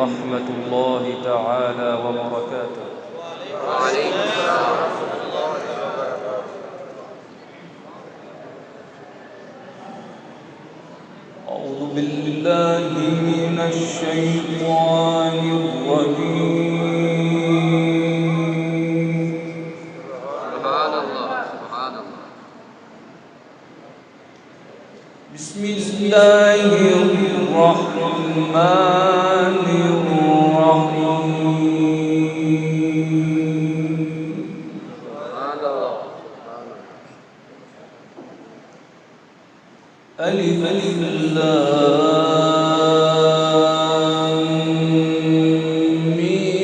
ورحمة الله تعالى وبركاته. وعليكم السلام ورحمة الله وبركاته. أعوذ بالله من الشيطان الرجيم. سبحان الله سبحان الله. بسم الله الرحمن الرحيم. سبحان الله سبحان الله. ألف لام ميم.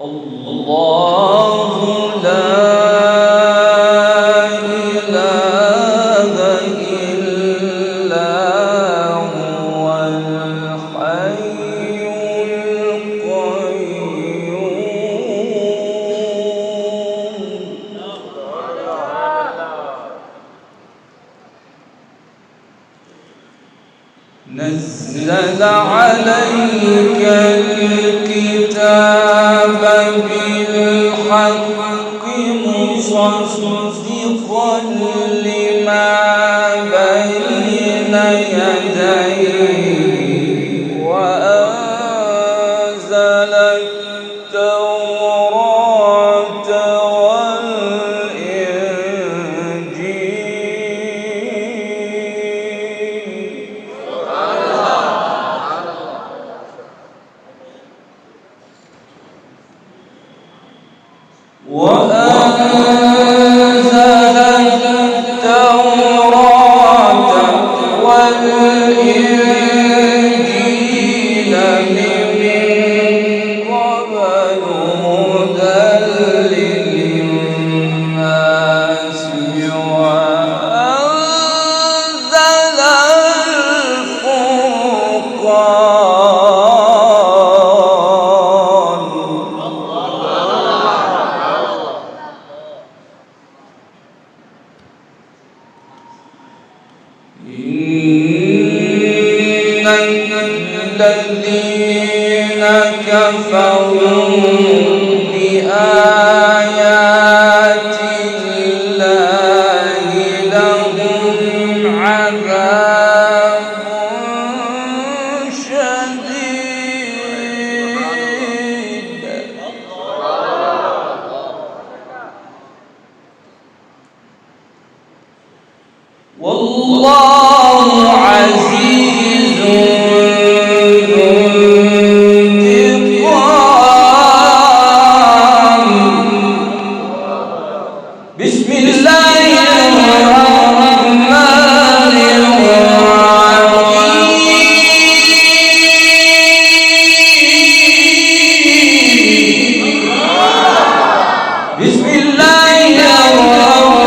الله لا إله إلا هو الحي القيوم. نزل عليك الكتاب بالحق مصدقا لما بين يديه وأنزل التوراة والإنجيل. وأنزل التوراة والإنجيل من قبل هدى للناس وأنزل الفرقان. إن الذين كفروا بآيات الله لهم عذاب شديد. والله عزيز ذو انتقام. بسم الله الرحمن الرحيم. بسم الله الرحمن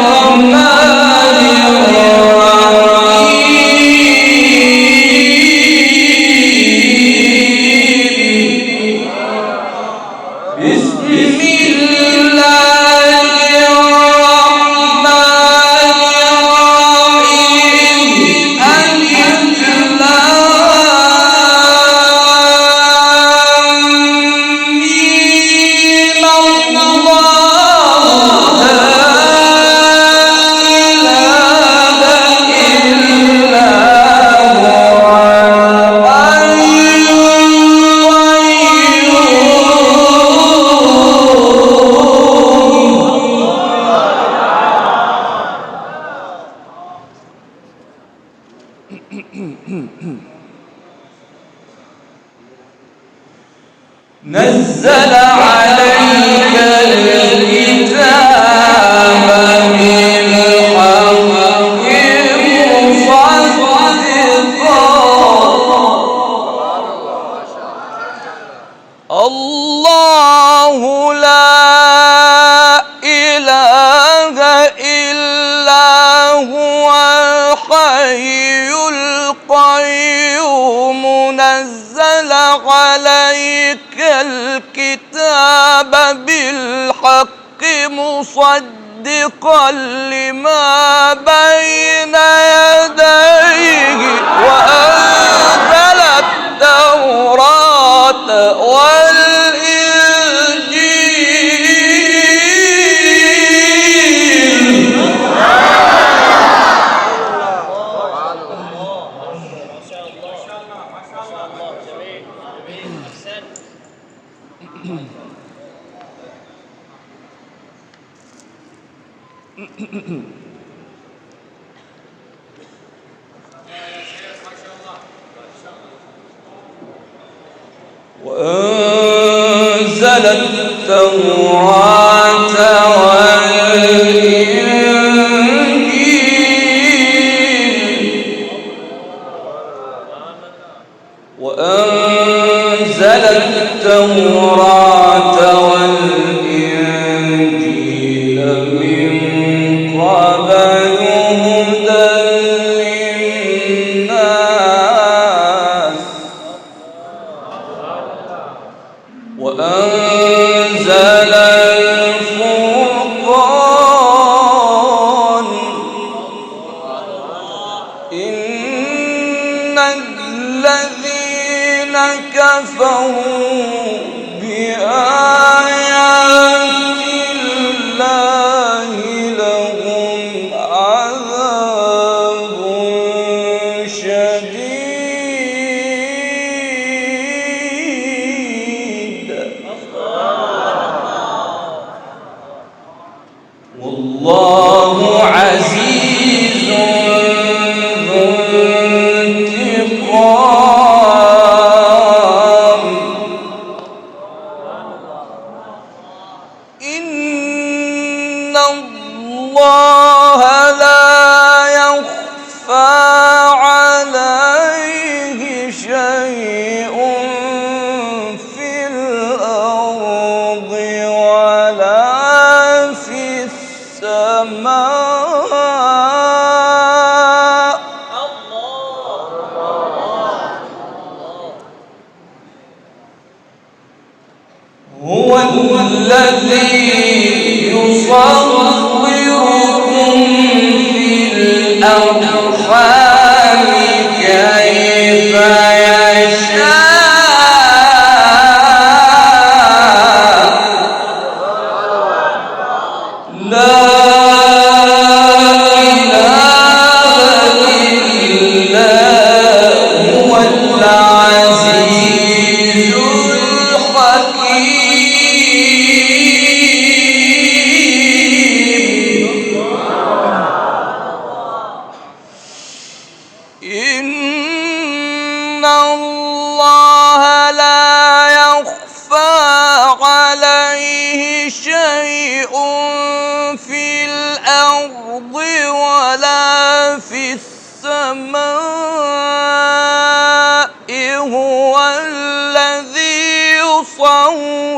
نزل عليك الكتاب بالحق مصدقا. الله لا إله إلا هو الحي القيوم. نزل عليك الكتاب بالحق مصدقا مصدقا لما بين يديه وأنزل التوراة والإنجيل. وأنزل التوراة والإنجيل وأنزل التوراة والإنجيل من قبل هدى للناس وأنزل الفرقان إن الذين كفروا بآيات الله لهم عذاب شديد والله عزيز ذو انتقام. إن الله لا يخفى عليه شيء في الأرض ولا في السماء. هو الذي يصوركم في الأرحام كيف يشاء لا إله إلا هو العزيز الحكيم. إن الله لا يخفى عليه شيء في الأرض ولا في السماء. هو الذي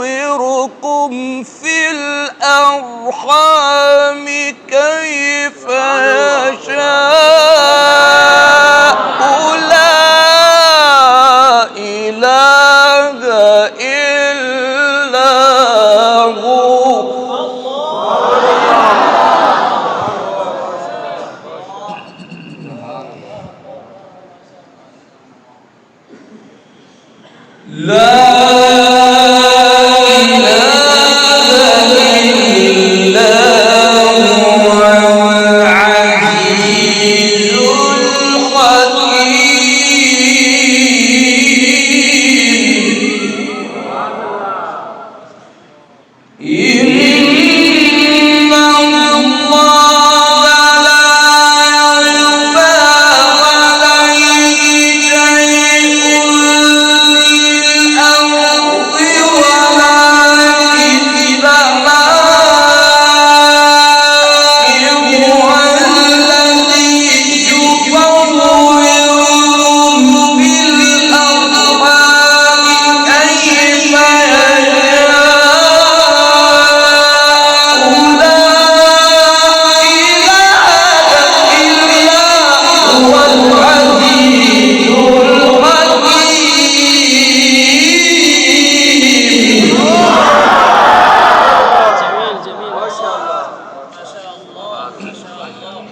يصوركم في الأرحام كيف يشاء لا إله إلا هو. لا إله إلا هو ما شاء الله.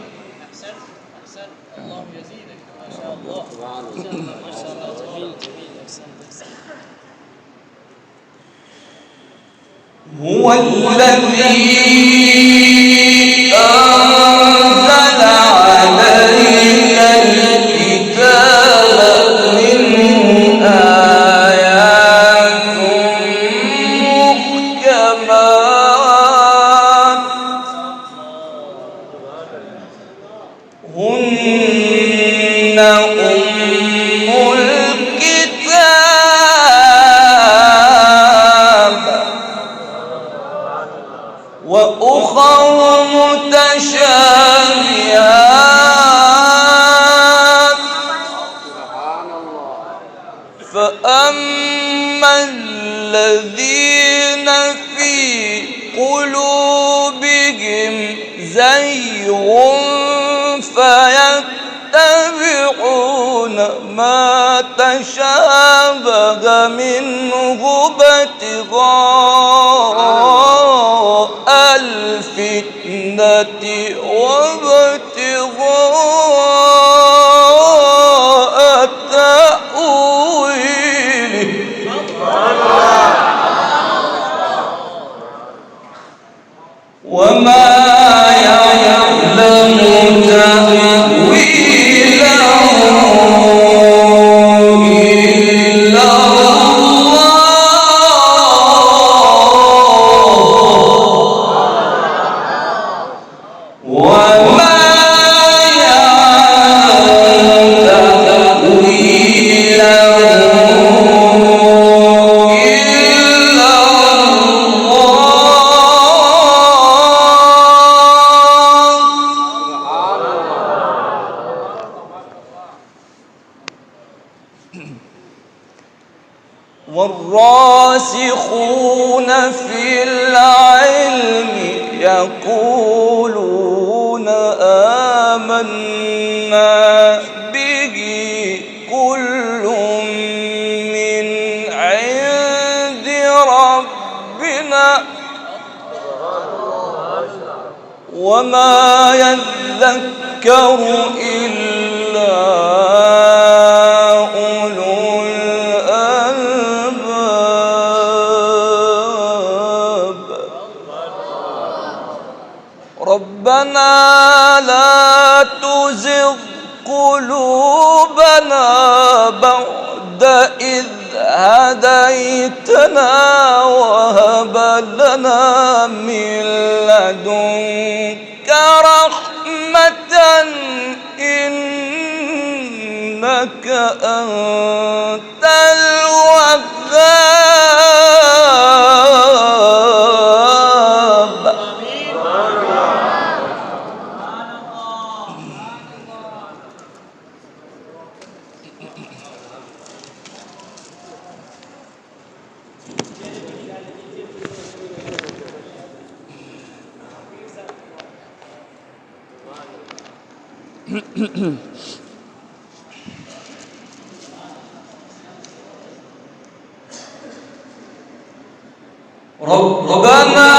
أحسنت أحسنت، الله يزيدك ما شاء الله. ما شاء الله جميل جميل، أحسنت أحسنت. هو الذي أنزل عليك الكتاب منه آيات محكمات هن أم الكتاب وأخر متشابهات فأما الذين في قلوبهم زيغ فيتبعون ما تشابه منه ابتغاء الفتنة وابتغاء تأويله وما يعلم تأويله إلا الله وما يعلم تأويله إلا والراسخون في العلم يقولون آمنا به كل من عند ربنا وما يذكر إلا أولو الألباب ربنا لا تزغ قلوبنا بعد إذ هديتنا وهب لنا من لدنك رحمة إنك أنت الوهاب ربنا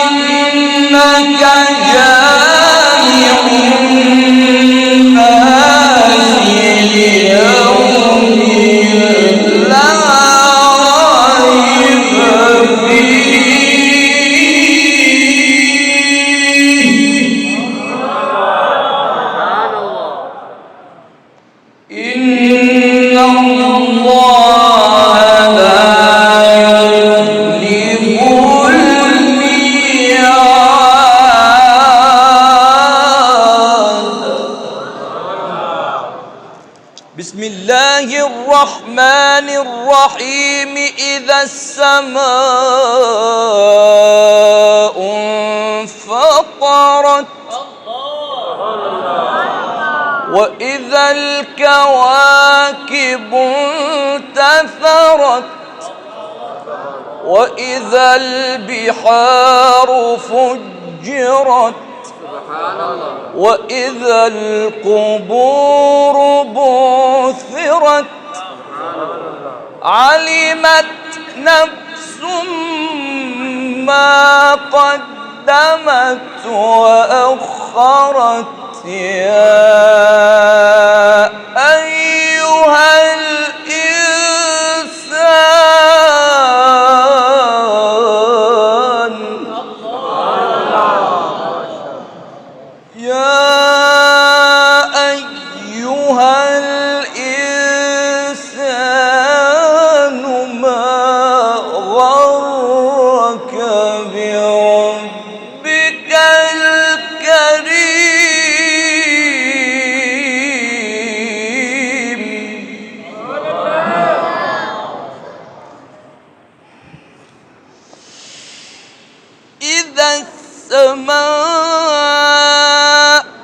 إنك جامع الناس ليوم لا ريب فيه إن الله لا يخلف الميعاد بسم الله الرحمن الرحيم إذا السماء انفطرت وإذا الكواكب انتثرت وإذا البحار فجرت وإذا القبور بعثرت علمت نفس ما قدمت قدمت وأخرت يا أيها الإنسان يا أيها الإنسان ما غرك بربك الكريم إذا السماء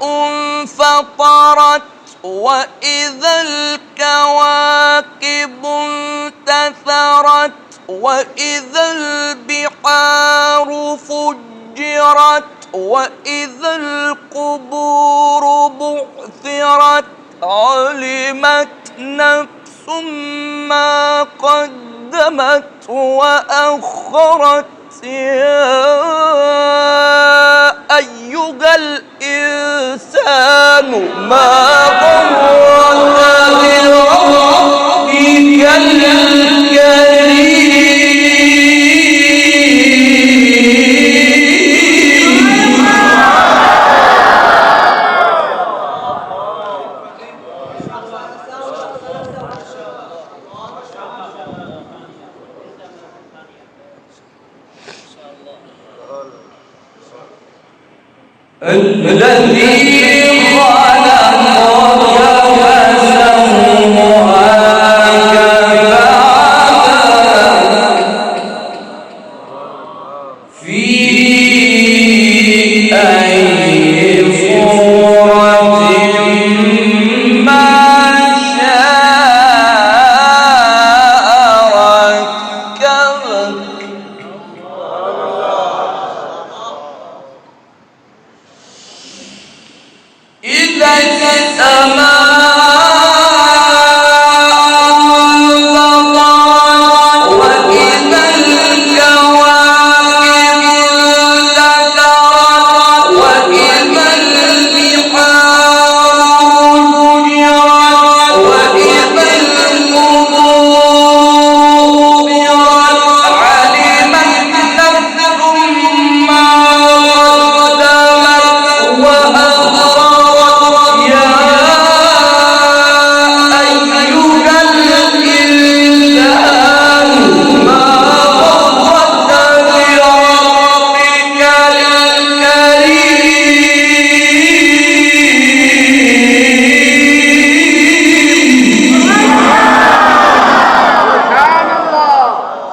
انفطرت وإذا الكواكب انتثرت وإذا البحار فجرت وإذا القبور بعثرت علمت نفس ما قدمت وأخرت يا أيها الإنسان ما غرك بربك الكريم الذي خلقك فسواك فعدلك في أي صورة ما شاء ركبك إذا السماء انفطرت وإذا الكواكب انتثرت وإذا البحار فجرت وإذا القبور بعثرت علمت نفس ما قدمت وأخرت يا أيها الإنسان ما غرك بربك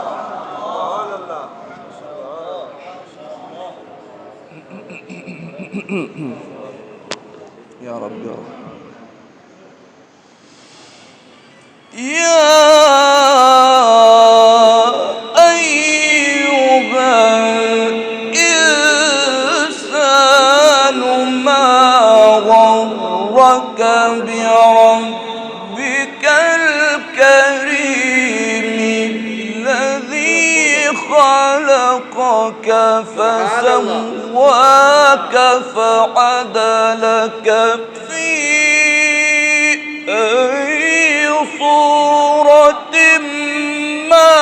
الكريم يا رب يا رب يا أيها الإنسان ما غرك بربك الكريم الذي خلقك فسواك فعدلك في أي صورة ما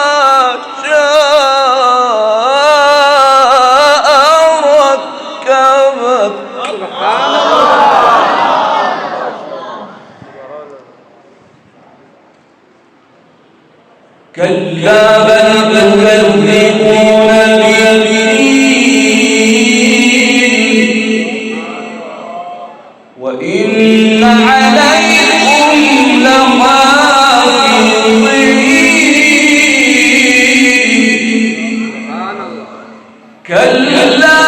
شاء ركبك كلا بل تكذبون بالدين وإن عليكم لحافظين كلا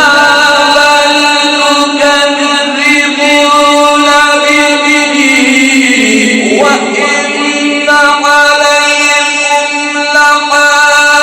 بل تكذبون بالدين وإن عليكم لحافظين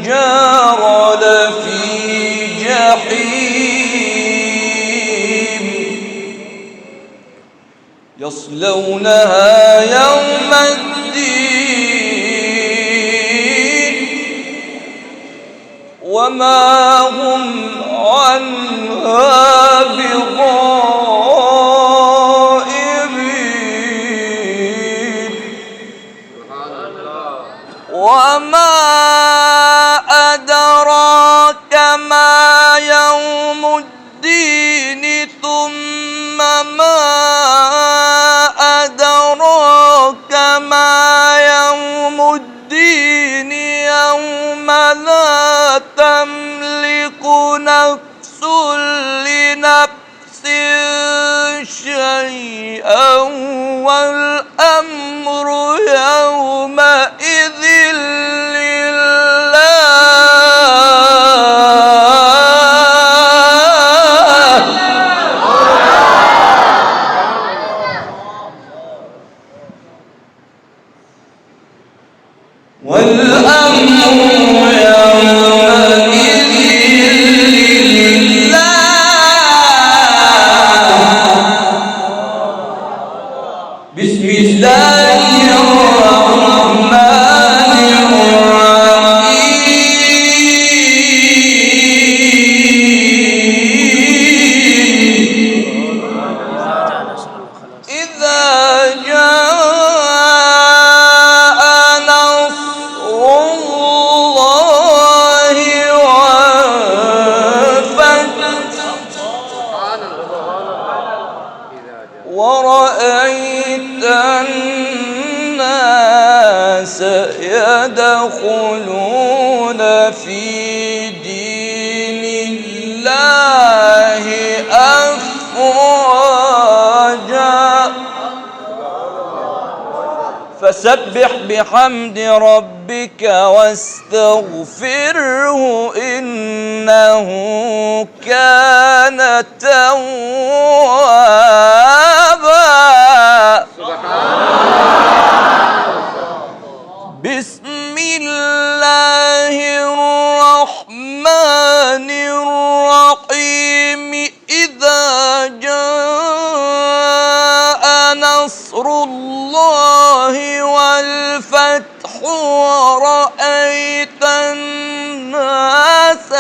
الفجار لفي جحيم يصلونها يوم الدين وما هم عنها بغائبين وما أدراك ما يوم الدين ثم ما أدراك ما يوم الدين يوم لا تملك نفس لنفس شيئا والأمر يومئذ لله والأمر يومئذ لله بسم الله الرحمن الرحيم إذا جاء نصر الله والفتح ورأيت الناس يدخلون في دين الله أفواجا فسبح بحمد ربك واستغفره إنه كان توابا بسم الله الرحمن الرحيم إذا جاء نصر الله والفتح ورأيت الناس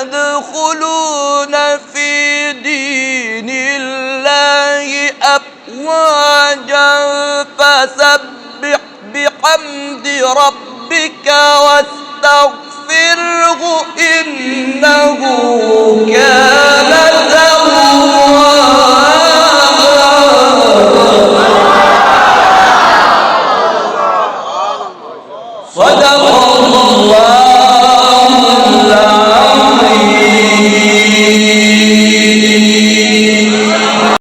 يدخلون في دين الله أفواجا فسبح بحمد ربك واستغفره إنه